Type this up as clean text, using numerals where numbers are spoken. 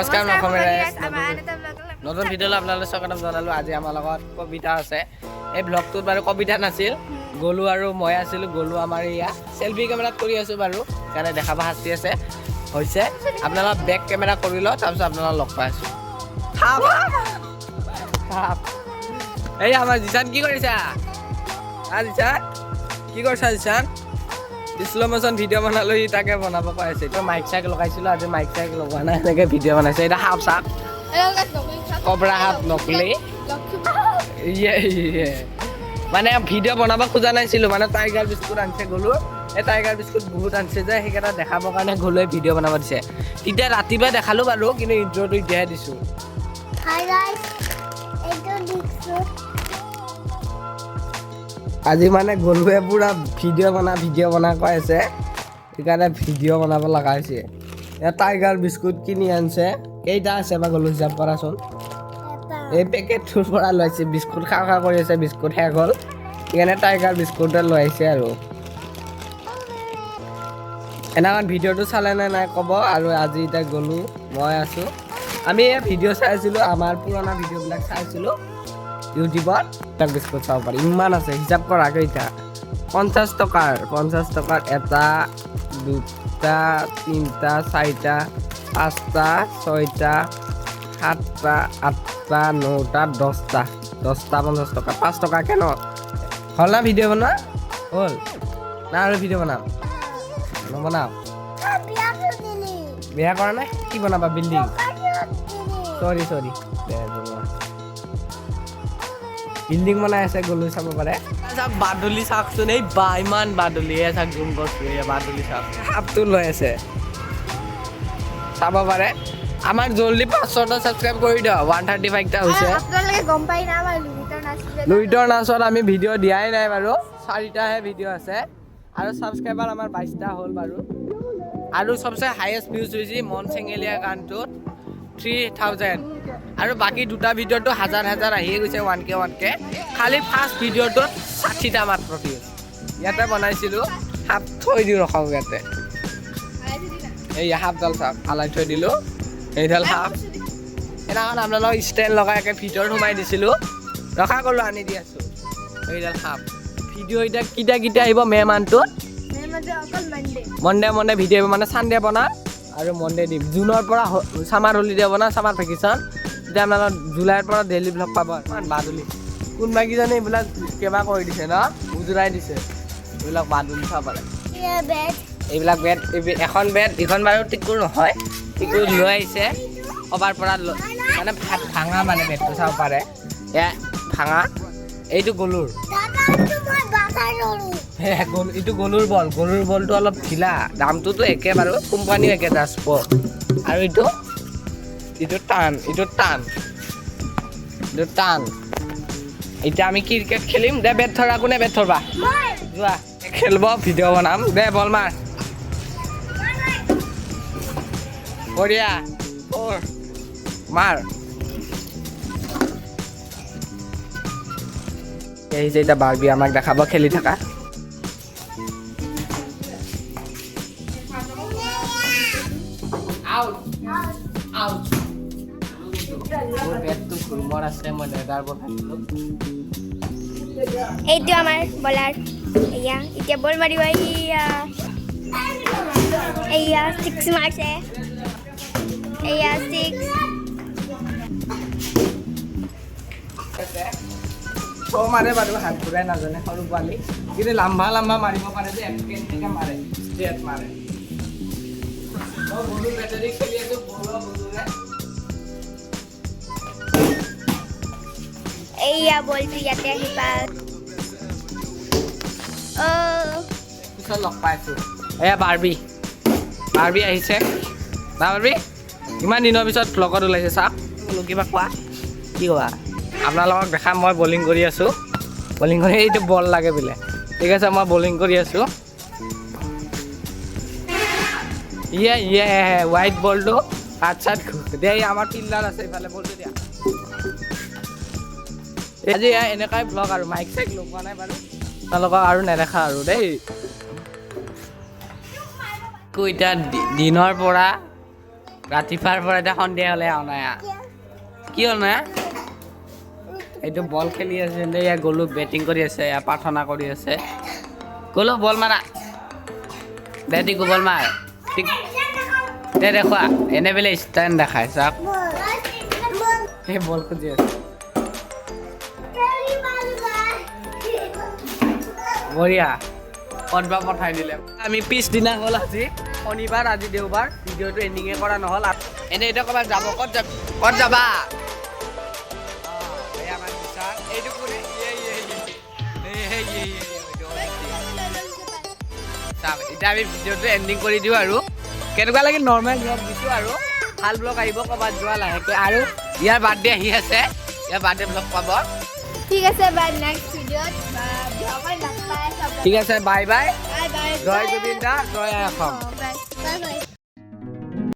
নমস্কাৰ নতুন ভিডিঅ'লৈ আপোনালোক স্বাগতম জনালোঁ। আজি আমাৰ লগত কবিতা আছে। এই ব্লগটোত বাৰু কবিতা নাছিল, গলু আৰু মই আছিলোঁ। গলু আমাৰ ইয়াত চেল্ফি কেমেৰাত কৰি আছোঁ বাৰু, সেইকাৰণে দেখাব শাস্তি আছে হৈছে। আপোনালোক বেক কেমেৰা কৰি লওঁ, তাৰপিছত আপোনালোক লগ পাই আছোঁ। এই আমাৰ জিচান কি কৰিছা? জিচান কি কৰিছা? জিচান স্ল' মোশ্যন ভিডিঅ' বনালোঁ, সি তাকে বনাব পাই আছে। এতিয়া মাইক চাইক লগাইছিলোঁ, আজি মাইক চাইক লগোৱা নাই, এনেকৈ ভিডিঅ' বনাইছে। এতিয়া সাপ চাপ কবৰা সাপ নকলি মানে ভিডিঅ' বনাব খোজা নাছিলোঁ, মানে টাইগাৰ বিস্কুট আনিছে গ'লো। এই টাইগাৰ বিস্কুট বহুত আনিছে যে, সেইকেইটা দেখাবৰ কাৰণে গ'লোৱে ভিডিঅ' বনাব দিছে। তেতিয়া ৰাতিপুৱাই দেখালোঁ বাৰু, কিন্তু ইন্ট্ৰ'টো এতিয়াহে দিছোঁ। আজি মানে গ'লোৱে পুৰা ভিডিঅ' বনা কৈ আছে, সেইকাৰণে ভিডিঅ' বনাব লগা হৈছে। ইয়াত টাইগাৰ বিস্কুট কিনি আনিছে, কেইটা আছে বা গ'লো হিচাপ কৰাচোন। এই পেকেটটোৰ পৰা লৈছে, বিস্কুট খাওঁ কৰি আছে, বিস্কুট শেষ হ'ল, সেইকাৰণে টাইগাৰ বিস্কুটে লৈ আহিছে। আৰু এনেকুৱা ভিডিঅ'টো চালে নে নাই ক'ব। আৰু আজি এতিয়া গ'লো, মই আছোঁ, আমি এই ভিডিঅ' চাই আছিলোঁ, আমাৰ পুৰণা ভিডিঅ'বিলাক চাইছিলোঁ ইউটিউবত। তাক বিস্কুট চাব পাৰি, ইমান আছে, হিচাপ কৰা কেইটা। 50 টকাৰ এটা, দুটা, তিনিটা, চাৰিটা, পাঁচটা, ছয়টা, সাতটা, আঠটা, নটা, দহটা 50 টকা। 5 টকাকৈ ন হ'ল না ভিডিঅ' বনোৱা? হ'ল না আৰু ভিডিঅ' বনাম? নবনাও, বেয়া কৰা নাই। কি বনাবা? বিল্ডিং? চৰি বিল্ডিং বনাই আছে, গ'লো চাব পাৰে। চাওক বাদুলি চাওকচোন, এই বা ইমান বাদুলি, চাওক জুম কৰিছোঁ, এই বাদুলি চাওক, সাপটো লৈ আছে, চাব পাৰে। আমাৰ জলদি 500টা ছাবস্ক্ৰাইব কৰি দিয়ক, 135টা হৈছে। লুইটৰ নাচত আমি ভিডিঅ' দিয়াই নাই বাৰু, 4টাহে ভিডিঅ' আছে, আৰু ছাবস্ক্ৰাইবাৰ আমাৰ 22টা হ'ল বাৰু। আৰু চবচে হায়েষ্ট ভিউজ হৈছে মন চেঙেলীয়া গানটোত 3000, আৰু বাকী দুটা ভিডিঅ'টো হাজাৰ আহিয়ে গৈছে, 1K। খালি ফাৰ্ষ্ট ভিডিঅ'টোত 60টা মাত্ৰ ভিউজ। ইয়াতে বনাইছিলোঁ, সাপ থৈ দিওঁ ৰখাওঁ ইয়াতে, এই সাপডাল চাওক আলাই থৈ দিলোঁ, এইডাল সাপ। সেইদিনাখন আপোনালোকক ষ্টেণ্ড লগাই একে ভিতৰত সোমাই দিছিলোঁ, ৰখা গ'লো আনি দি আছোঁ। এইডাল সাপ ভিডিঅ' এতিয়া কেতিয়া আহিব? মে' মান্থটোত মনডে ভিডিঅ' আহিব, মানে চানডে বনা আৰু মনডে দিম। জুনৰ পৰা ছামাৰ হলিডে বনা, ছামাৰ ভেকেশ্যন, তেতিয়া আপোনালোক জুলাইৰ পৰা ডেইলি ব্লগ পাব। ইমান বাদুলি, কোনোবা কিজনে এইবিলাক কেবা কৰি দিছে ন, উজুৰাই দিছে, এইবিলাক বাদুলি চাব পাৰে। এইবিলাক বেড, এখন বেড, এইখন বাৰু টিকুৰ নহয়, টিকুৰ লৈ আহিছে ক'বাৰ পৰা, মানে ভাঙা, মানে বেডটো চাব পাৰে, এয়া ভাঙা। এইটো গলুৰ, এইটো গলুৰ বলটো অলপ ঢিলা, দামটোতো একে বাৰু, কোম্পানীও একে জাস্প। আৰু এইটো টান। এতিয়া আমি ক্ৰিকেট খেলিম দে, বেট ধৰা, কোনে বেট ধৰবা? যোৱা খেলিব, ভিডিঅ' বনাম দে, বল মাৰ, বঢ়িয়া, মাৰ। আহিছে এতিয়া বাৰ্বি, আমাক দেখাব খেলি থকা। এইটো আমাৰ বলাৰ, এতিয়া বল মাৰিব, এয়া 6 মাৰছে, 6। মাৰে বাৰু, হাত ঘূৰাই নাজানে সৰু পোৱালি, কিন্তু লাম্বা মাৰিব পাৰে যে, এনেকৈ মাৰে, ষ্ট্ৰেট মাৰে। বেটাৰী খেলি আছোঁ, এয়া বলটো ইয়াতে আহি পাল, পিছত লগ পাইছোঁ। এয়া বাৰ্বি আহিছে না, বাৰ্বি ইমান দিনৰ পিছত ব্লগত ওলাইছে, চাওক। কিবা কোৱা, কি কোৱা? আপোনালোকক দেখাম, মই বলিং কৰি আছোঁ, এইটো বল লাগে বোলে, ঠিক আছে, মই বলিং কৰি আছোঁ। হোৱাইট বলটো হাত চাত দিয়া, আমাৰ ফিল্ডাৰ আছে এইফালে, বলটো দিয়া। আজি এনেকুৱাই ব্লগ, আৰু মাইক চাইক লগোৱা নাই বাৰু, আপোনালোকক আৰু নেদেখা আৰু দেই। এতিয়া দিনৰ পৰা ৰাতিপুৱাৰ পৰা এতিয়া সন্ধিয়া হ'লে অনায়া কি হ'ল না এইটো বল খেলি আছে এয়া গ'লো বেটিং কৰি আছে এয়া প্ৰাৰ্থনা কৰি আছে গ'লো বল মাৰা দে টিকু বল মাৰ ঠিক দে দেখুৱা এনে বোলে ষ্টেণ্ড দেখাই চাওক সেই বল খুজি আছে বঢ়িয়া ক'তবা পঠাই দিলে আমি পিছদিনা হ'ল আজি শনিবাৰ আজি দেওবাৰ ভিডিঅ'টো এণ্ডিঙে কৰা নহ'ল এনে এতিয়া ক'ৰবাত যাব ক'ত যাবা এইটো কৰি এতিয়া আমি ভিডিঅ'টো এণ্ডিং কৰি দিওঁ আৰু কেনেকুৱা লাগিল নৰ্মেল ব্লগ দিছোঁ আৰু ভাল ব্লগ আহিব ক'ৰবাত যোৱা লাহেকৈ আৰু ইয়াৰ বাৰ্থডে আহি আছে ইয়াৰ বাৰ্থডে ব্লগ পাব ঠিক আছে বাই নেক্সট ভিডিঅ'ত ঠিক আছে বাই বাই বাই বাই জয় জুবিন দা জয় অসম বাই